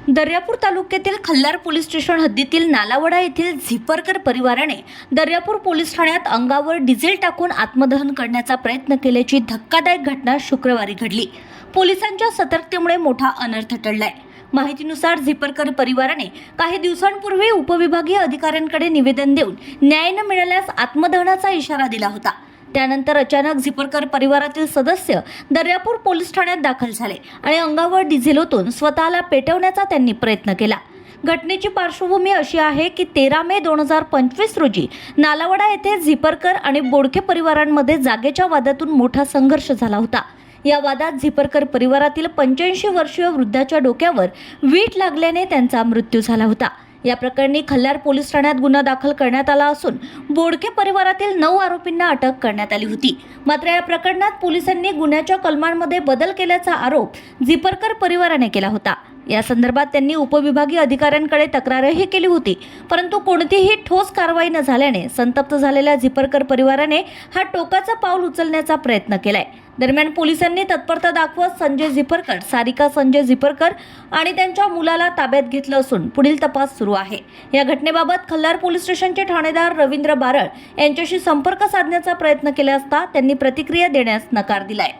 दर्यापूर तालुक्यातील Khallar police station हद्दीतील नालावडा येथील झिपरकर परिवाराने दर्यापूर पोलीस ठाण्यात अंगावर डिझेल टाकून आत्मदहन करण्याचा प्रयत्न केल्याची धक्कादायक घटना शुक्रवारी घडली। पोलिसांच्या सतर्कतेमुळे मोठा अनर्थ टळलाय। माहितीनुसार झिपरकर परिवाराने काही दिवसांपूर्वी उपविभागीय अधिकाऱ्यांकडे निवेदन देऊन न्याय न मिळाल्यास आत्मदहनाचा इशारा दिला होता। त्यानंतर अचानक झिपरकर परिवारातील सदस्य दर्यापूर पोलीस ठाण्यात दाखल झाले आणि अंगावर डिझेल ओतून स्वतःला पेटवण्याचा त्यांनी प्रयत्न केला। घटनेची पार्श्वभूमी अशी आहे की 13 मे 2025 रोजी नालावडा येथे झिपरकर आणि बोडके परिवारांमध्ये जागेच्या वादातून मोठा संघर्ष झाला होता। या वादात झिपरकर परिवारातील 85 वर्षीय वृद्धाच्या डोक्यावर वीट लागल्याने त्यांचा मृत्यू झाला होता। या प्रकरणी खल्लार पोलीस ठाण्यात गुन्हा दाखल करण्यात आला असून बोडके परिवारातील 9 आरोपींना अटक करण्यात आली होती। मात्र या प्रकरणात पोलिसांनी गुन्ह्याच्या कलमांमध्ये बदल केल्याचा आरोप झिपरकर परिवाराने केला होता। या संदर्भात त्यांनी उपविभागीय अधिकाऱ्यांकडे तक्रारही केली होती, परंतु कोणतीही ठोस कारवाई न झाल्याने संतप्त झालेल्या झिपरकर परिवाराने हा टोकाचा पाऊल उचलण्याचा प्रयत्न केलाय। दरम्यान पोलिसांनी तत्परता दाखवत संजय झिपरकर, सारिका संजय झिपरकर आणि त्यांच्या मुलाला ताब्यात घेतलं असून पुढील तपास सुरू आहे। या घटनेबाबत खल्लार पोलीस स्टेशनचे ठाणेदार रवींद्र बारळ यांच्याशी संपर्क साधण्याचा प्रयत्न केला असता त्यांनी प्रतिक्रिया देण्यास नकार दिलाय।